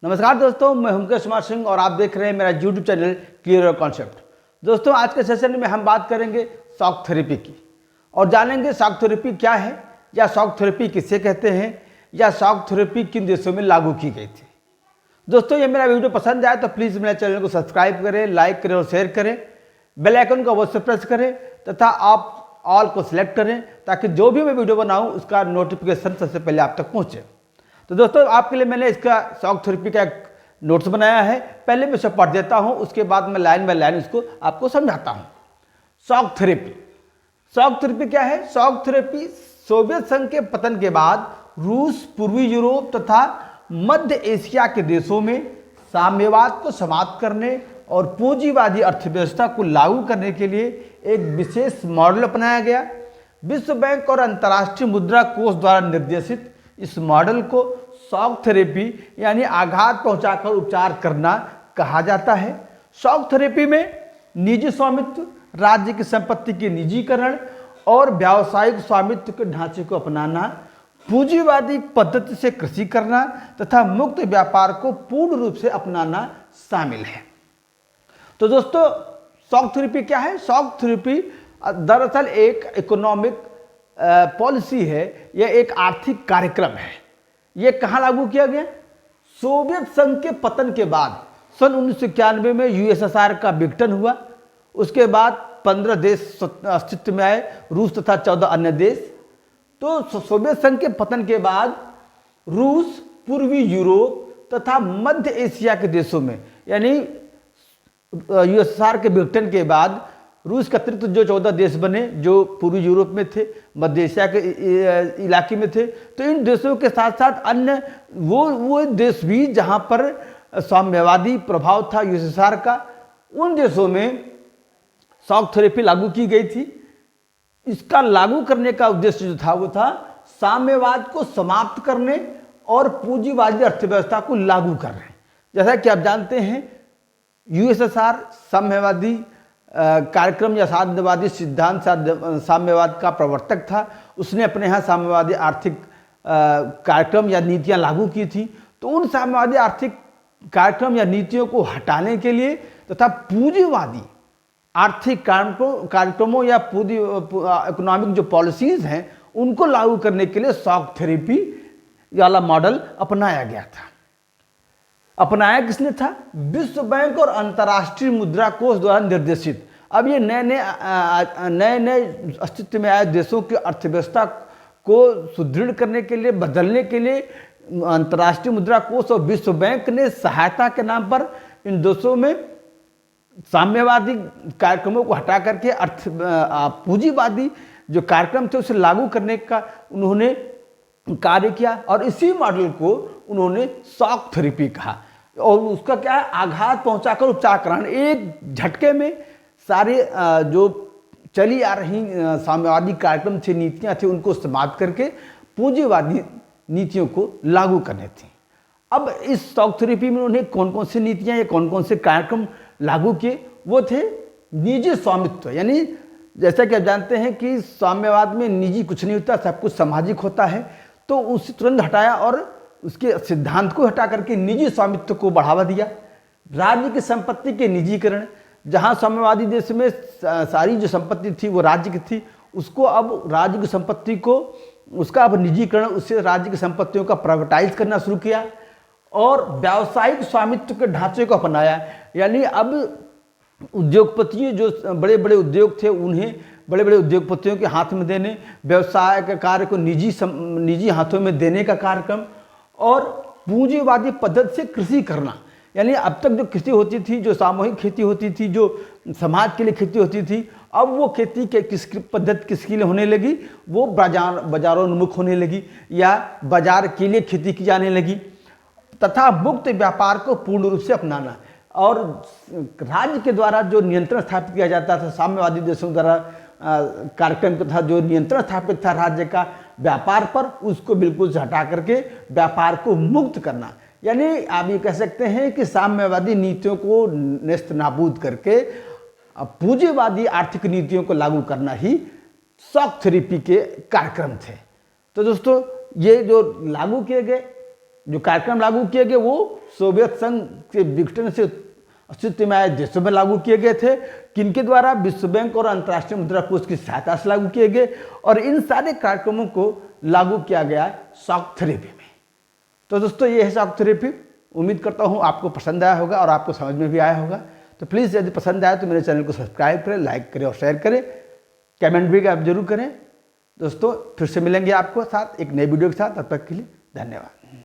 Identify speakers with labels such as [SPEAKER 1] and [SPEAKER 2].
[SPEAKER 1] नमस्कार दोस्तों, मैं मुकेश कुमार सिंह और आप देख रहे हैं मेरा YouTube चैनल क्लियर कॉन्सेप्ट। दोस्तों, आज के सेशन में हम बात करेंगे शॉक थेरेपी की और जानेंगे शॉक थेरेपी क्या है या शॉक थेरेपी किसे कहते हैं या शॉक थेरेपी किन देशों में लागू की गई थी। दोस्तों, ये मेरा वीडियो पसंद आए तो प्लीज़ मेरे चैनल को सब्सक्राइब करें, लाइक करें और शेयर करें। बेल आइकन को अवश्य प्रेस करें तथा आप ऑल को सिलेक्ट करें ताकि जो भी मैं वीडियो बनाऊँ उसका नोटिफिकेशन सबसे पहले आप तक पहुँचे। तो दोस्तों, आपके लिए मैंने इसका शॉक थेरेपी का एक नोट्स बनाया है। पहले मैं इसे पढ़ देता हूँ, उसके बाद मैं लाइन बाय लाइन इसको आपको समझाता हूँ। शॉक थेरेपी क्या है? शॉक थेरेपी सोवियत संघ के पतन के बाद रूस, पूर्वी यूरोप तथा मध्य एशिया के देशों में साम्यवाद को समाप्त करने और पूंजीवादी अर्थव्यवस्था को लागू करने के लिए एक विशेष मॉडल अपनाया गया। विश्व बैंक और अंतर्राष्ट्रीय मुद्रा कोष द्वारा निर्देशित इस मॉडल को शॉक थेरेपी यानी आघात पहुंचाकर उपचार करना कहा जाता है। शॉक थेरेपी में निजी स्वामित्व, राज्य की संपत्ति के निजीकरण और व्यावसायिक स्वामित्व के ढांचे को अपनाना, पूंजीवादी पद्धति से कृषि करना तथा मुक्त व्यापार को पूर्ण रूप से अपनाना शामिल है। तो दोस्तों, शॉक थेरेपी क्या है? शॉक थेरेपी दरअसल एक इकोनॉमिक पॉलिसी है, यह एक आर्थिक कार्यक्रम है। यह कहाँ लागू किया गया? सोवियत संघ के पतन के बाद सन 1991 में यूएसएसआर का विघटन हुआ। उसके बाद 15 देश अस्तित्व में आए, रूस तथा 14 अन्य देश। तो सोवियत संघ के पतन के बाद रूस, पूर्वी यूरोप तथा मध्य एशिया के देशों में यानी यूएसएसआर के विघटन के बाद रूस के अतिरिक्त जो 14 देश बने जो पूर्वी यूरोप में थे, मध्य एशिया के इलाके में थे, तो इन देशों के साथ साथ अन्य वो देश भी जहां पर साम्यवादी प्रभाव था यूएसएसआर का, उन देशों में शॉक थेरेपी लागू की गई थी। इसका लागू करने का उद्देश्य जो था वो था साम्यवाद को समाप्त करने और पूंजीवादी अर्थव्यवस्था को लागू करने। जैसा कि आप जानते हैं, यूएसएसआर साम्यवादी कार्यक्रम या साम्यवादी सिद्धांत साम्यवाद का प्रवर्तक था। उसने अपने यहाँ साम्यवादी आर्थिक कार्यक्रम या नीतियाँ लागू की थी। तो उन साम्यवादी आर्थिक कार्यक्रम या नीतियों को हटाने के लिए तथा पूंजीवादी आर्थिक कार्यक्रमों या इकोनॉमिक जो पॉलिसीज़ हैं उनको लागू करने के लिए शॉक थेरेपी वाला मॉडल अपनाया गया था। अपनाया किसने था? विश्व बैंक और अंतर्राष्ट्रीय मुद्रा कोष द्वारा निर्देशित। अब ये नए अस्तित्व में आए देशों की अर्थव्यवस्था को सुदृढ़ करने के लिए, बदलने के लिए अंतर्राष्ट्रीय मुद्रा कोष और विश्व बैंक ने सहायता के नाम पर इन देशों में साम्यवादी कार्यक्रमों को हटा करके पूंजीवादी जो कार्यक्रम थे उसे लागू करने का उन्होंने कार्य किया और इसी मॉडल को उन्होंने शॉक थेरेपी कहा। और उसका क्या है? आघात पहुंचाकर उपचार कराना। एक झटके में सारे जो चली आ रही साम्यवादी कार्यक्रम थे, नीतियां थी, उनको समाप्त करके पूंजीवादी नीतियों को लागू करने थे। अब इस शॉक थेरेपी में उन्होंने कौन कौन सी नीतियां या कौन कौन से कार्यक्रम लागू किए? वो थे निजी स्वामित्व, यानी जैसा कि आप जानते हैं कि साम्यवाद में निजी कुछ नहीं होता, सब कुछ सामाजिक होता है। तो उसे तुरंत हटाया और उसके सिद्धांत को हटा करके निजी स्वामित्व को बढ़ावा दिया। राज्य की संपत्ति के निजीकरण, जहां साम्यवादी देश में सारी जो संपत्ति थी वो राज्य की थी, उसको अब राज्य की संपत्ति को उसका अब निजीकरण, उससे राज्य की संपत्तियों का प्राइवेटाइज करना शुरू किया और व्यावसायिक स्वामित्व के ढांचे को अपनाया। यानी अब उद्योगपति जो बड़े बड़े उद्योग थे उन्हें बड़े बड़े उद्योगपतियों के हाथ में देने, व्यवसाय के कार्य को निजी हाथों में देने का कार्यक्रम और पूंजीवादी पद्धति से कृषि करना। यानी अब तक जो कृषि होती थी, जो सामूहिक खेती होती थी, जो समाज के लिए खेती होती थी, अब वो खेती के किस पद्धति किसके लिए होने लगी? वो बाजारोन्मुख होने लगी या बाजार के लिए खेती की जाने लगी तथा मुक्त व्यापार को पूर्ण रूप से अपनाना। और राज्य के द्वारा जो नियंत्रण स्थापित किया जाता था, साम्यवादी देशों द्वारा कार्यक्रम का था जो नियंत्रण स्थापित था राज्य का व्यापार पर, उसको बिल्कुल से हटा करके व्यापार को मुक्त करना। यानी आप ये कह सकते हैं कि साम्यवादी नीतियों को नेस्त नाबूद करके पूंजीवादी आर्थिक नीतियों को लागू करना ही शॉक थेरेपी के कार्यक्रम थे। तो दोस्तों, ये जो लागू किए गए जो कार्यक्रम लागू किए गए वो सोवियत संघ के विघटन से अस्तित्व में आए देशों में लागू किए गए थे, किनके द्वारा विश्व बैंक और अंतर्राष्ट्रीय मुद्रा कोष की सहायता से लागू किए गए, और इन सारे कार्यक्रमों को लागू किया गया शॉक थेरेपी में। तो दोस्तों ये है शॉक थेरेपी। उम्मीद करता हूँ आपको पसंद आया होगा और आपको समझ में भी आया होगा। तो प्लीज़ यदि पसंद आए तो मेरे चैनल को सब्सक्राइब करें, लाइक करें और शेयर करें, कमेंट भी आप जरूर करें। दोस्तों फिर से मिलेंगे आपको साथ एक नई वीडियो के साथ, तब तक के लिए धन्यवाद।